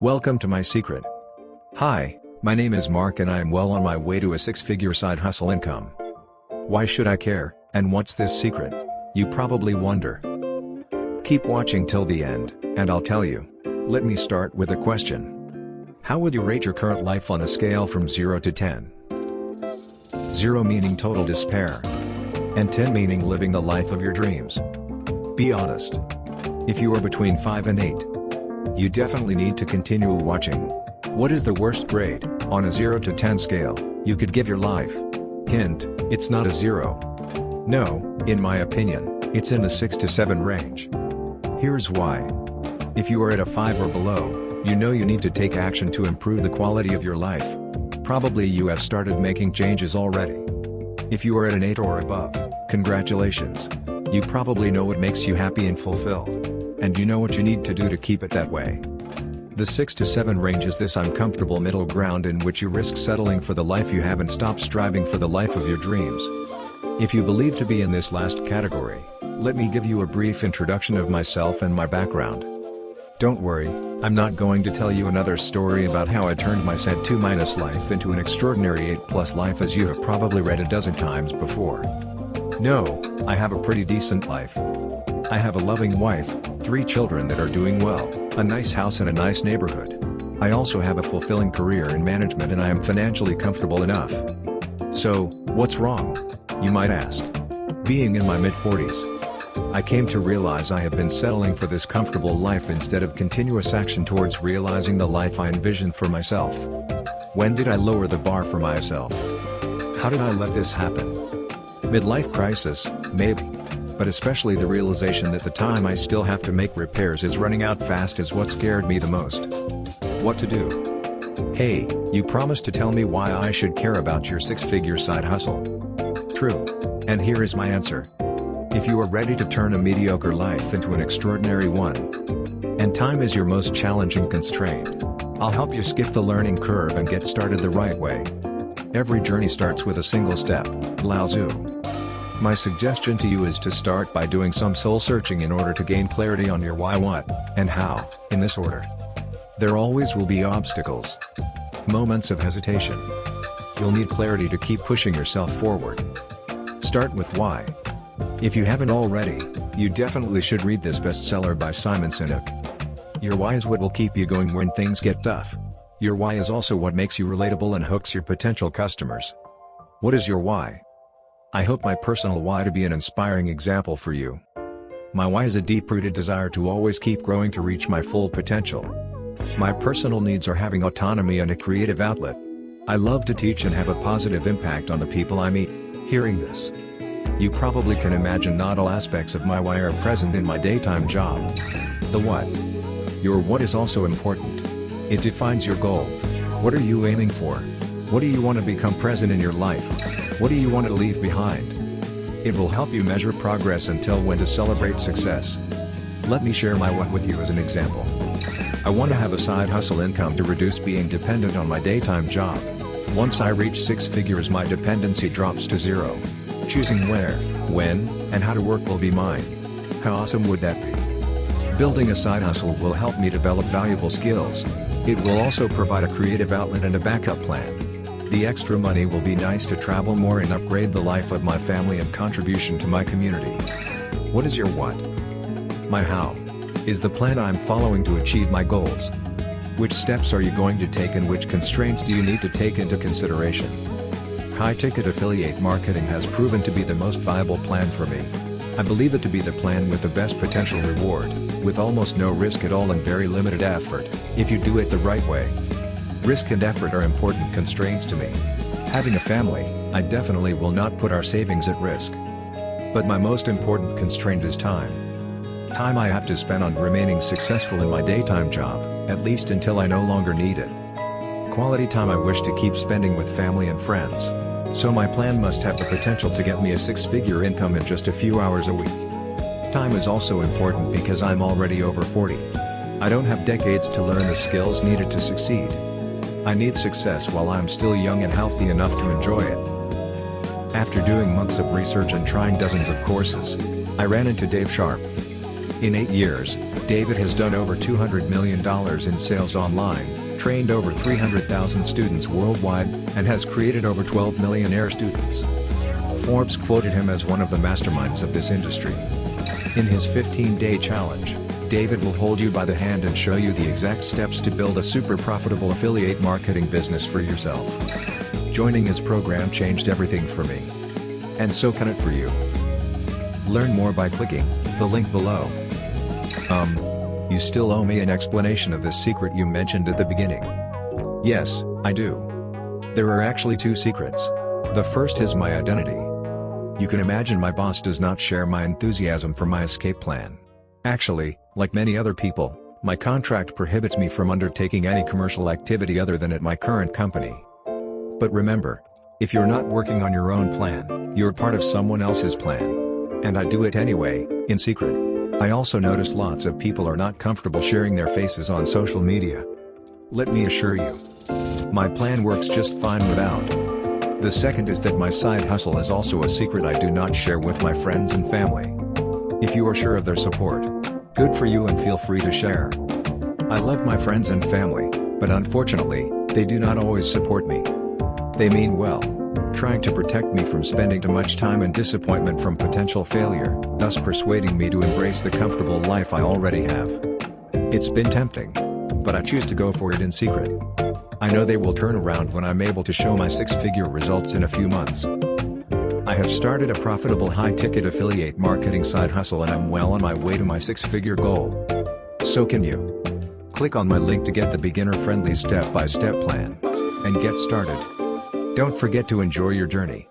Welcome to my secret. Hi, my name is Mark and I am well on my way to a six-figure side hustle income. Why should I care, and what's this secret? You probably wonder. Keep watching till the end, and I'll tell you. Let me start with a question. How would you rate your current life on a scale from 0 to 10? 0 meaning total despair, and 10 meaning living the life of your dreams. Be honest. If you are between 5 and 8, you definitely need to continue watching. What is the worst grade, on a 0 to 10 scale, you could give your life? Hint, it's not a 0. No, in my opinion, it's in the 6 to 7 range. Here's why. If you are at a 5 or below, you know you need to take action to improve the quality of your life. Probably you have started making changes already. If you are at an 8 or above, congratulations. You probably know what makes you happy and fulfilled. And you know what you need to do to keep it that way. The 6 to 7 range is this uncomfortable middle ground in which you risk settling for the life you have and stop striving for the life of your dreams. If you believe to be in this last category, let me give you a brief introduction of myself and my background. Don't worry, I'm not going to tell you another story about how I turned my said 2- life into an extraordinary 8+ life as you have probably read a dozen times before. No, I have a pretty decent life. I have a loving wife, 3 children that are doing well, a nice house and a nice neighborhood. I also have a fulfilling career in management and I am financially comfortable enough. So, what's wrong? You might ask. Being in my mid-40s, I came to realize I have been settling for this comfortable life instead of continuous action towards realizing the life I envisioned for myself. When did I lower the bar for myself? How did I let this happen? Midlife crisis, maybe. But especially the realization that the time I still have to make repairs is running out fast is what scared me the most. What to do? Hey, you promised to tell me why I should care about your 6-figure side hustle. True. And here is my answer. If you are ready to turn a mediocre life into an extraordinary one, and time is your most challenging constraint, I'll help you skip the learning curve and get started the right way. Every journey starts with a single step, Lao Tzu. My suggestion to you is to start by doing some soul searching in order to gain clarity on your why, what, and how, in this order. There always will be obstacles. Moments of hesitation. You'll need clarity to keep pushing yourself forward. Start with why. If you haven't already, you definitely should read this bestseller by Simon Sinek. Your why is what will keep you going when things get tough. Your why is also what makes you relatable and hooks your potential customers. What is your why? I hope my personal why to be an inspiring example for you. My why is a deep-rooted desire to always keep growing to reach my full potential. My personal needs are having autonomy and a creative outlet. I love to teach and have a positive impact on the people I meet. Hearing this, you probably can imagine not all aspects of my why are present in my daytime job. The what? Your what is also important. It defines your goal. What are you aiming for? What do you want to become present in your life? What do you want to leave behind? It will help you measure progress and tell when to celebrate success. Let me share my what with you as an example. I want to have a side hustle income to reduce being dependent on my daytime job. Once I reach 6 figures, my dependency drops to 0. Choosing where, when, and how to work will be mine. How awesome would that be? Building a side hustle will help me develop valuable skills. It will also provide a creative outlet and a backup plan. The extra money will be nice to travel more and upgrade the life of my family and contribution to my community. What is your what? My how is the plan I'm following to achieve my goals. Which steps are you going to take and which constraints do you need to take into consideration? High-ticket affiliate marketing has proven to be the most viable plan for me. I believe it to be the plan with the best potential reward, with almost no risk at all and very limited effort, if you do it the right way. Risk and effort are important constraints to me. Having a family, I definitely will not put our savings at risk. But my most important constraint is time. Time I have to spend on remaining successful in my daytime job, at least until I no longer need it. Quality time I wish to keep spending with family and friends. So my plan must have the potential to get me a 6-figure income in just a few hours a week. Time is also important because I'm already over 40. I don't have decades to learn the skills needed to succeed. I need success while I'm still young and healthy enough to enjoy it. After doing months of research and trying dozens of courses, I ran into Dave Sharp. In 8 years, David has done over $200 million in sales online, trained over 300,000 students worldwide, and has created over 12 millionaire students. Forbes quoted him as one of the masterminds of this industry. In his 15-day challenge, David will hold you by the hand and show you the exact steps to build a super profitable affiliate marketing business for yourself. Joining his program changed everything for me. And so can it for you. Learn more by clicking the link below. You still owe me an explanation of this secret you mentioned at the beginning. Yes, I do. There are actually 2 secrets. The first is my identity. You can imagine my boss does not share my enthusiasm for my escape plan. Actually, like many other people, my contract prohibits me from undertaking any commercial activity other than at my current company. But remember, if you're not working on your own plan, you're part of someone else's plan. And I do it anyway, in secret. I also notice lots of people are not comfortable sharing their faces on social media. Let me assure you, my plan works just fine without. The second is that my side hustle is also a secret I do not share with my friends and family. If you are sure of their support, good for you and feel free to share. I love my friends and family, but unfortunately, they do not always support me. They mean well, trying to protect me from spending too much time and disappointment from potential failure, thus persuading me to embrace the comfortable life I already have. It's been tempting, but I choose to go for it in secret. I know they will turn around when I'm able to show my 6-figure results in a few months. I have started a profitable high-ticket affiliate marketing side hustle and I'm well on my way to my 6-figure goal. So can you. Click on my link to get the beginner-friendly step-by-step plan. And get started. Don't forget to enjoy your journey.